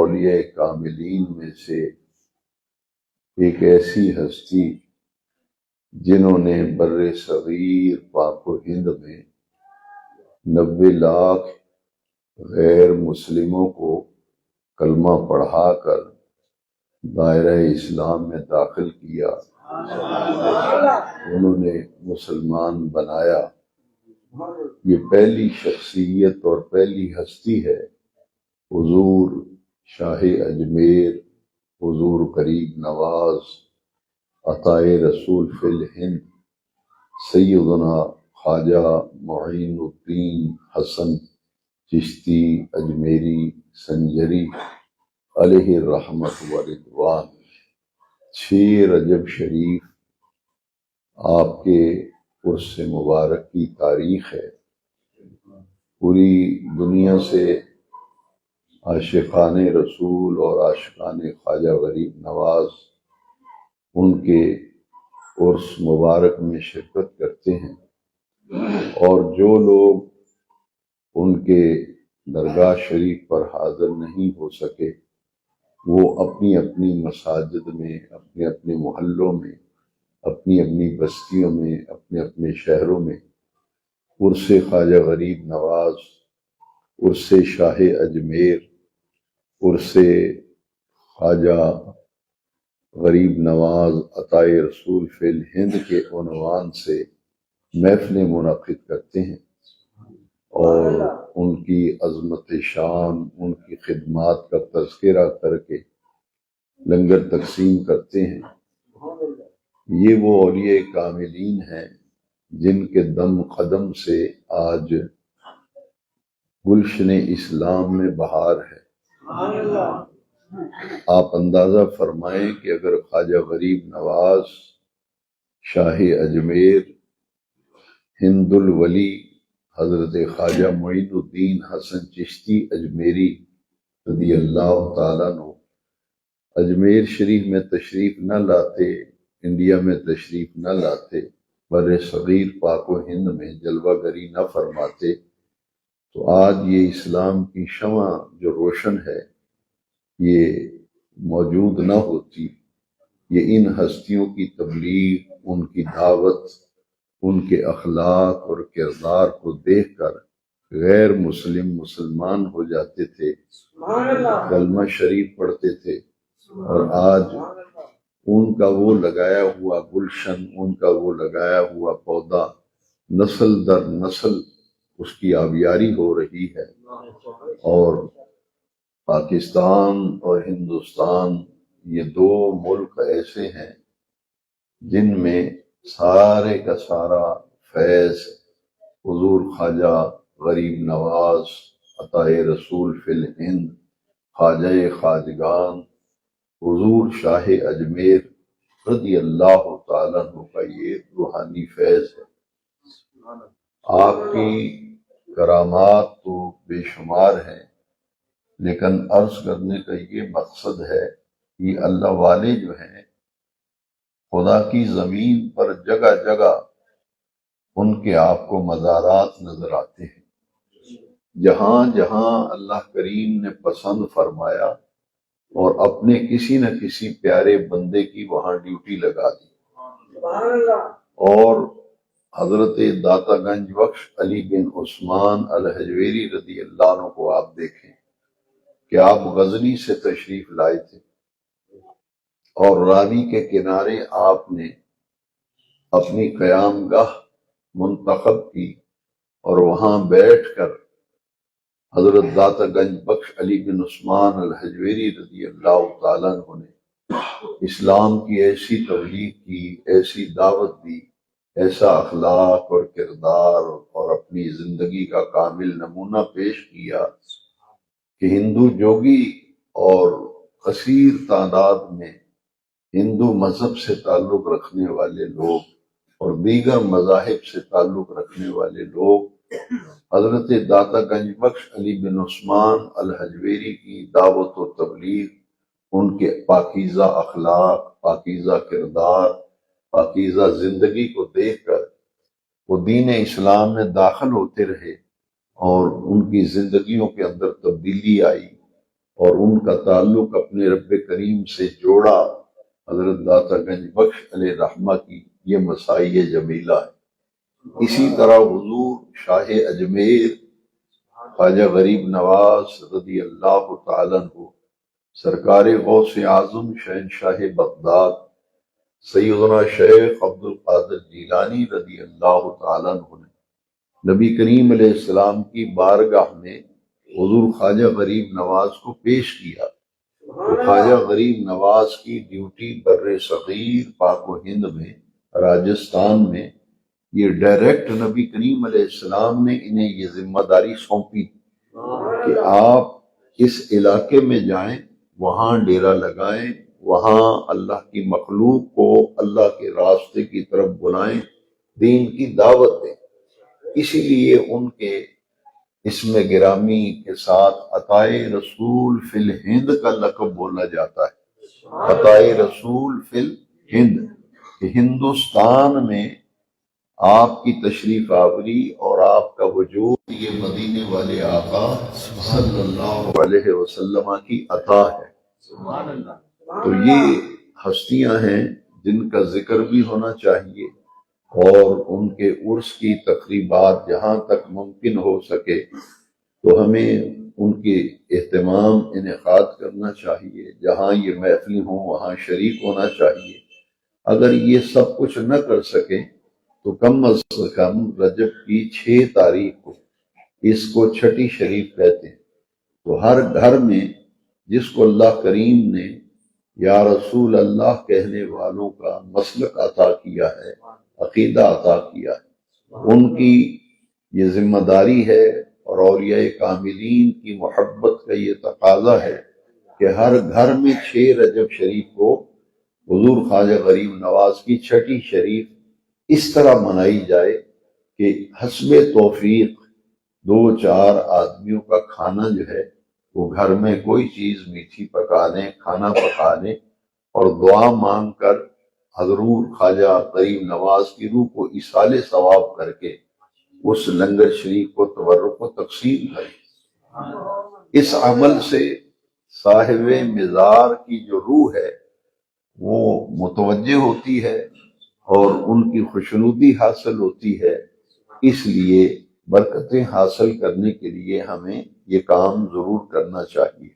اولیاء کاملین میں سے ایک ایسی ہستی جنہوں نے بر صغیر پاک و ہند میں 90 لاکھ غیر مسلموں کو کلمہ پڑھا کر دائرہ اسلام میں داخل کیا، انہوں نے مسلمان بنایا۔ یہ پہلی شخصیت اور پہلی ہستی ہے حضور شاہ اجمیر، حضور غریب نواز، عطائے رسول فی الہند سیدنا خواجہ معین الدین حسن چشتی اجمیری سنجری علیہ الرحمت و رضوان۔ 6 رجب شریف آپ کے عرس مبارک کی تاریخ ہے۔ پوری دنیا سے عاشقان رسول اور عاشقان خواجہ غریب نواز ان کے عرس مبارک میں شرکت کرتے ہیں، اور جو لوگ ان کے درگاہ شریف پر حاضر نہیں ہو سکے وہ اپنی اپنی مساجد میں، اپنے اپنے محلوں میں، اپنی اپنی بستیوں میں، اپنے اپنے شہروں میں عرس خواجہ غریب نواز، عرس شاہ اجمیر، عرس خواجہ غریب نواز عطائے رسول فی الہند کے عنوان سے محفلیں منعقد کرتے ہیں، اور ان کی عظمت شان، ان کی خدمات کا تذکرہ کر کے لنگر تقسیم کرتے ہیں۔ یہ وہ اولیاء کاملین ہیں جن کے دم قدم سے آج گلشن اسلام میں بہار ہے۔ آپ اندازہ فرمائیں کہ اگر خواجہ غریب نواز، شاہ اجمیر، ہند الولی حضرت خواجہ معین الدین حسن چشتی اجمیری رضی اللہ تعالیٰ عنہ اجمیر شریف میں تشریف نہ لاتے، انڈیا میں تشریف نہ لاتے، بر صغیر پاک و ہند میں جلوہ گری نہ فرماتے، تو آج یہ اسلام کی شمع جو روشن ہے یہ موجود نہ ہوتی۔ یہ ان ہستیوں کی تبلیغ، ان کی دعوت، ان کے اخلاق اور کردار کو دیکھ کر غیر مسلم مسلمان ہو جاتے تھے، کلمہ شریف پڑھتے تھے، اور آج ان کا وہ لگایا ہوا گلشن، ان کا وہ لگایا ہوا پودا نسل در نسل اس کی آبیاری ہو رہی ہے۔ اور پاکستان اور ہندوستان یہ 2 ملک ایسے ہیں جن میں سارے کا سارا فیض حضور خواجہ غریب نواز عطائے رسول فی الہند خواجہ خواجگان حضور شاہ اجمیر رضی اللہ تعالیٰ عنہ کا یہ روحانی فیض ہے۔ آپ کی کرامات تو بے شمار ہیں، لیکن عرض کرنے کا یہ مقصد ہے کہ اللہ والے جو ہیں خدا کی زمین پر جگہ جگہ ان کے آپ کو مزارات نظر آتے ہیں۔ جہاں جہاں اللہ کریم نے پسند فرمایا اور اپنے کسی نہ کسی پیارے بندے کی وہاں ڈیوٹی لگا دی، اور حضرت داتا گنج بخش علی بن عثمان الحجویری رضی اللہ عنہ کو آپ دیکھیں کہ آپ غزنی سے تشریف لائے تھے، اور راوی کے کنارے آپ نے اپنی قیام گاہ منتخب کی، اور وہاں بیٹھ کر حضرت داتا گنج بخش علی بن عثمان الحجویری رضی اللہ تعالیٰ عنہ نے اسلام کی ایسی تبلیغ کی، ایسی دعوت دی، ایسا اخلاق اور کردار اور اپنی زندگی کا کامل نمونہ پیش کیا کہ ہندو جوگی اور کثیر تعداد میں ہندو مذہب سے تعلق رکھنے والے لوگ اور دیگر مذاہب سے تعلق رکھنے والے لوگ حضرت داتا گنج بخش علی بن عثمان الحجویری کی دعوت و تبلیغ، ان کے پاکیزہ اخلاق، پاکیزہ کردار، پاکیزہ زندگی کو دیکھ کر وہ دین اسلام میں داخل ہوتے رہے، اور ان کی زندگیوں کے اندر تبدیلی آئی، اور ان کا تعلق اپنے رب کریم سے جوڑا حضرت داتا گنج بخش علیہ رحمہ کی یہ مسائی جمیلہ ہے۔ اسی طرح حضور شاہ اجمیر خواجہ غریب نواز رضی اللہ تعالیٰ عنہ، سرکار غوث اعظم شہنشاہ بغداد سیدنا شیخ عبد القادر جیلانی رضی اللہ تعالیٰ عنہ نے نبی کریم علیہ السلام کی بارگاہ میں حضور خواجہ غریب نواز کو پیش کیا۔ تو خواجہ غریب نواز کی ڈیوٹی بر صغیر پاک و ہند میں، راجستھان میں، یہ ڈائریکٹ نبی کریم علیہ السلام نے انہیں یہ ذمہ داری سونپی کہ آپ اس علاقے میں جائیں، وہاں ڈیرا لگائیں، وہاں اللہ کی مخلوق کو اللہ کے راستے کی طرف بلائیں، دین کی دعوت دیں۔ اسی لیے ان کے اسم گرامی کے ساتھ عطائے رسول فی الہند کا لقب بولا جاتا ہے۔ عطائے رسول فی الہند، کہ ہندوستان میں آپ کی تشریف آوری اور آپ کا وجود یہ مدینے والے آقا صلی اللہ علیہ وسلم کی عطا ہے۔ تو یہ ہستیاں ہیں جن کا ذکر بھی ہونا چاہیے، اور ان کے عرس کی تقریبات جہاں تک ممکن ہو سکے تو ہمیں ان کے اہتمام انعقاد کرنا چاہیے، جہاں یہ محفلیں ہوں وہاں شریک ہونا چاہیے۔ اگر یہ سب کچھ نہ کر سکیں تو کم از کم رجب کی 6 تاریخ کو، اس کو چھٹی شریف کہتے ہیں، تو ہر گھر میں جس کو اللہ کریم نے یا رسول اللہ کہنے والوں کا مسلک عطا کیا ہے، عقیدہ عطا کیا ہے، ان کی یہ ذمہ داری ہے، اور اولیاء کاملین کی محبت کا یہ تقاضا ہے کہ ہر گھر میں 6 رجب شریف کو حضور خواجہ غریب نواز کی چھٹی شریف اس طرح منائی جائے کہ حسب توفیق 2-4 آدمیوں کا کھانا جو ہے وہ گھر میں کوئی چیز میٹھی پکا لیں، کھانا پکا لیں، اور دعا مانگ کر حضور خواجہ غریب نواز کی روح کو ایصال ثواب کر کے اس لنگر شریف کو تبرک و تقسیم کریں۔ اس عمل سے صاحب مزار کی جو روح ہے وہ متوجہ ہوتی ہے اور ان کی خوشنودی حاصل ہوتی ہے۔ اس لیے برکتیں حاصل کرنے کے لیے ہمیں یہ کام ضرور کرنا چاہیے۔